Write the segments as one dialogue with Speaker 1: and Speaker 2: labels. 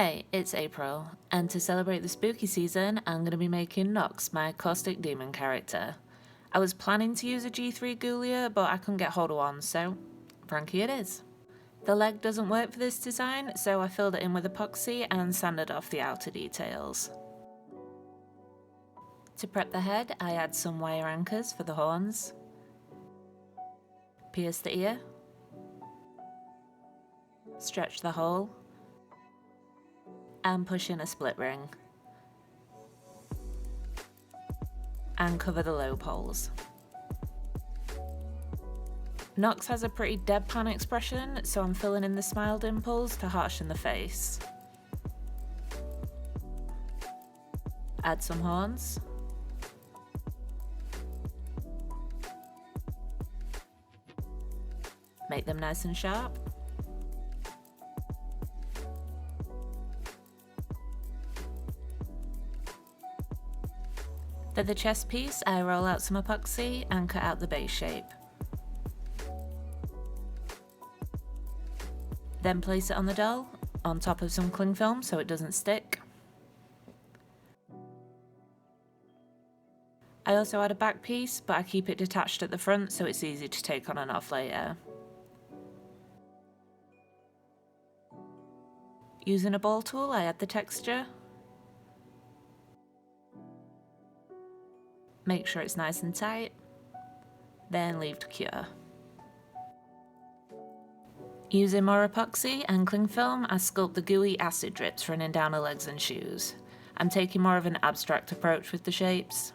Speaker 1: Hey, it's April, and to celebrate the spooky season, I'm going to be making NOX, my caustic demon character. I was planning to use a G3 Ghoulier, but I couldn't get hold of one, so Frankie it is. The leg doesn't work for this design, so I filled it in with epoxy and sanded off the outer details. To prep the head, I add some wire anchors for the horns, pierce the ear, stretch the hole, and push in a split ring, and cover the lobe holes. NOX has a pretty deadpan expression, so I'm filling in the smile dimples to harshen the face. Add some horns, make them nice and sharp. For the chest piece, I roll out some epoxy and cut out the base shape. Then place it on the doll, on top of some cling film so it doesn't stick. I also add a back piece, but I keep it detached at the front so it's easy to take on and off later. Using a ball tool, I add the texture. Make sure it's nice and tight, then leave to cure. Using more epoxy and cling film, I sculpt the gooey acid drips running down her legs and shoes. I'm taking more of an abstract approach with the shapes.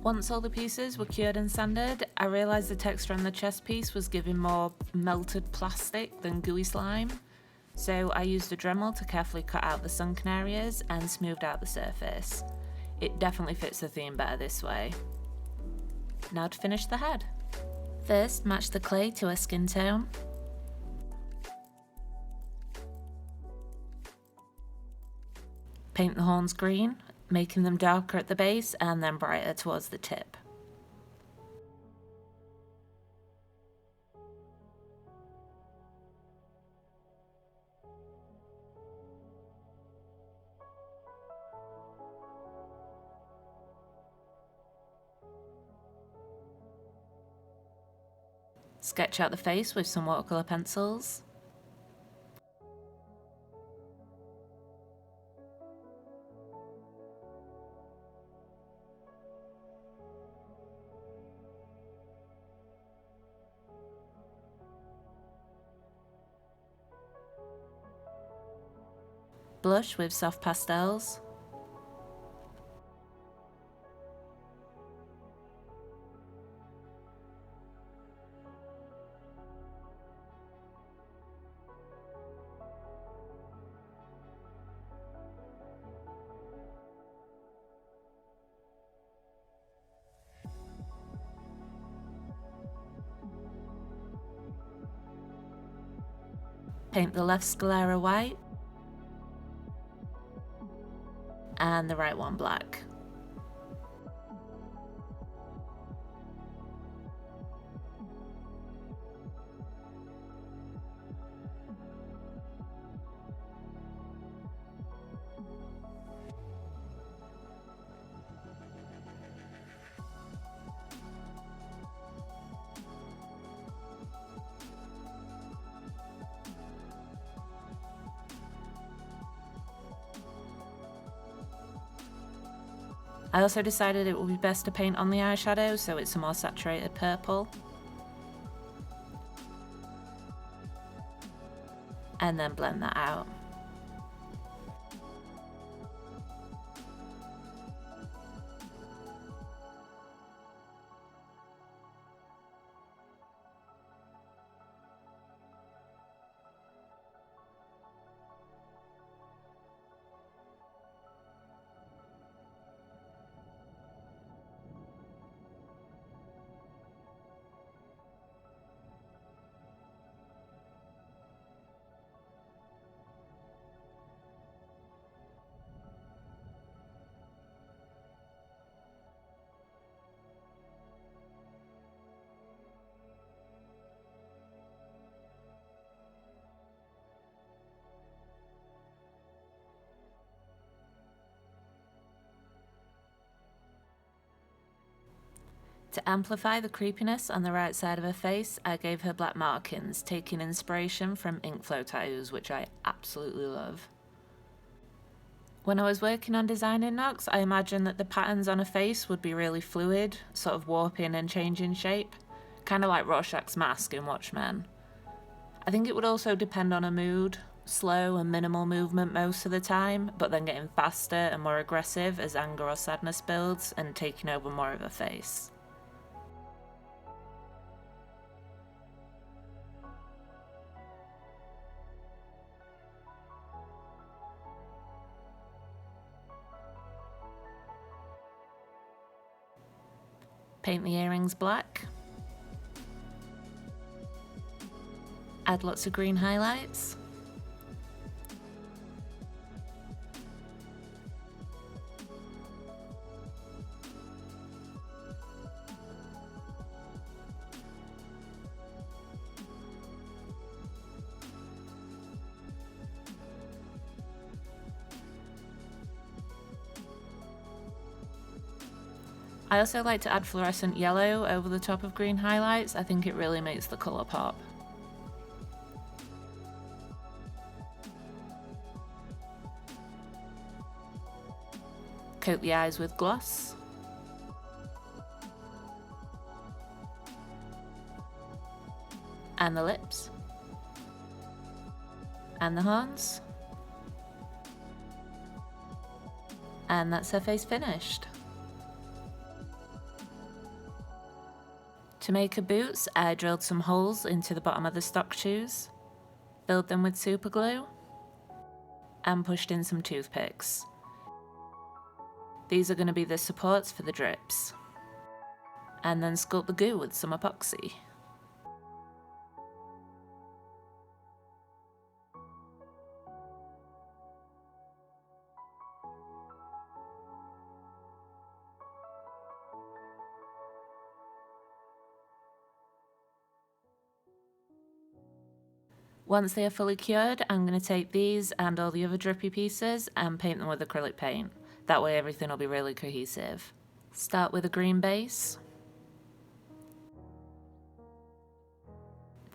Speaker 1: Once all the pieces were cured and sanded, I realised the texture on the chest piece was giving more melted plastic than gooey slime, so I used a Dremel to carefully cut out the sunken areas and smoothed out the surface. It definitely fits the theme better this way. Now to finish the head. First, match the clay to her skin tone. Paint the horns green, making them darker at the base and then brighter towards the tip. Sketch out the face with some watercolour pencils. Blush with soft pastels. Paint the left sclera white and the right one black. I also decided it would be best to paint on the eyeshadow so it's a more saturated purple. And then blend that out. To amplify the creepiness on the right side of her face, I gave her black markings, taking inspiration from ink flow tattoos, which I absolutely love. When I was working on designing NOX, I imagined that the patterns on her face would be really fluid, sort of warping and changing shape, kind of like Rorschach's mask in Watchmen. I think it would also depend on her mood, slow and minimal movement most of the time, but then getting faster and more aggressive as anger or sadness builds and taking over more of her face. Paint the earrings black. Add lots of green highlights. I also like to add fluorescent yellow over the top of green highlights. I think it really makes the colour pop. Coat the eyes with gloss. And the lips. And the horns. And that's her face finished. To make her boots, I drilled some holes into the bottom of the stock shoes, filled them with super glue, and pushed in some toothpicks. These are going to be the supports for the drips. And then sculpt the goo with some epoxy. Once they are fully cured, I'm going to take these and all the other drippy pieces and paint them with acrylic paint. That way everything will be really cohesive. Start with a green base,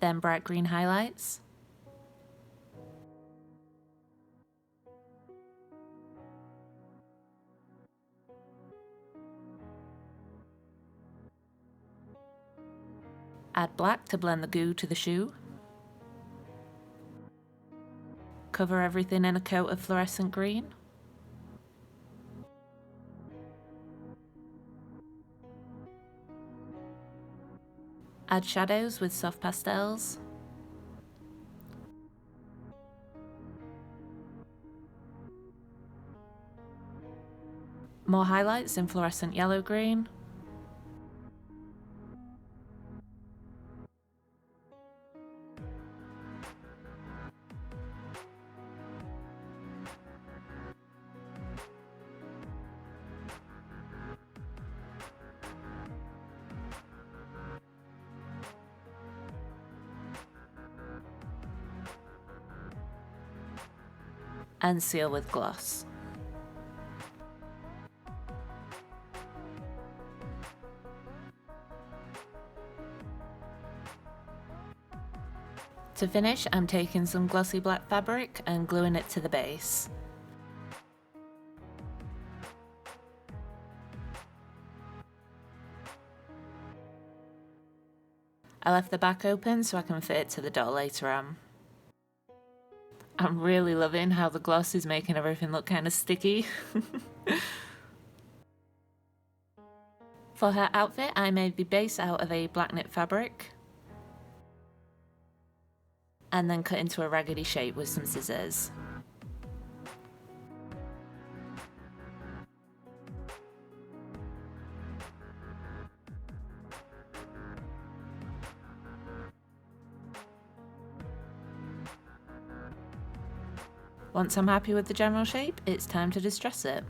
Speaker 1: then bright green highlights, add black to blend the goo to the shoe, cover everything in a coat of fluorescent green, add shadows with soft pastels, more highlights in fluorescent yellow-green, and seal with gloss. To finish, I'm taking some glossy black fabric and gluing it to the base. I left the back open so I can fit it to the doll later on. I'm really loving how the gloss is making everything look kind of sticky. For her outfit, I made the base out of a black knit fabric and then cut into a raggedy shape with some scissors. Once I'm happy with the general shape, it's time to distress it.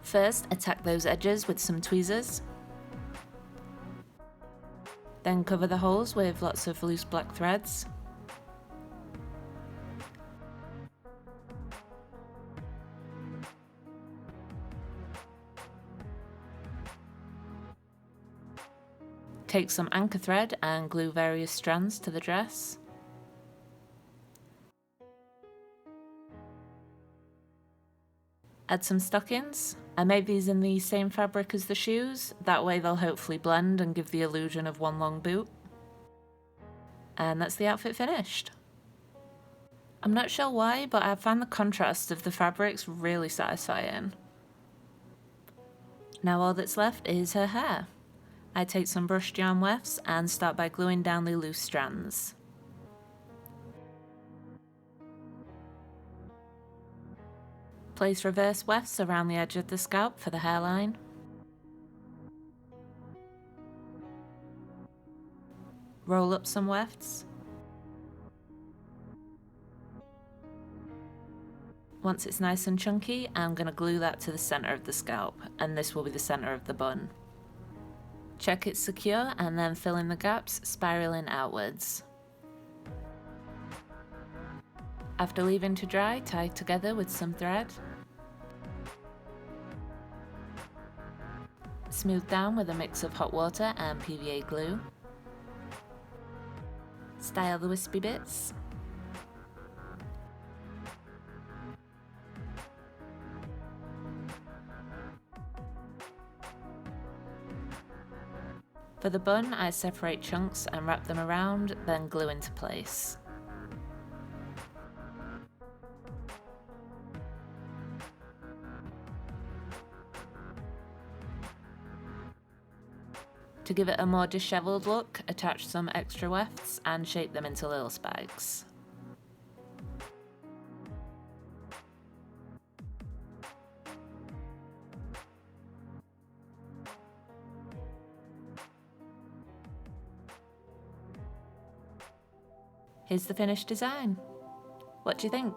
Speaker 1: First, attack those edges with some tweezers. Then cover the holes with lots of loose black threads. Take some anchor thread and glue various strands to the dress. Add some stockings. I made these in the same fabric as the shoes, that way they'll hopefully blend and give the illusion of one long boot. And that's the outfit finished. I'm not sure why, but I found the contrast of the fabrics really satisfying. Now all that's left is her hair. I take some brushed yarn wefts and start by gluing down the loose strands. Place reverse wefts around the edge of the scalp for the hairline. Roll up some wefts. Once it's nice and chunky, I'm going to glue that to the centre of the scalp, and this will be the centre of the bun. Check it's secure and then fill in the gaps, spiralling outwards. After leaving to dry, tie together with some thread. Smooth down with a mix of hot water and PVA glue. Style the wispy bits. For the bun, I separate chunks and wrap them around, then glue into place. To give it a more dishevelled look, attach some extra wefts and shape them into little spikes. Here's the finished design. What do you think?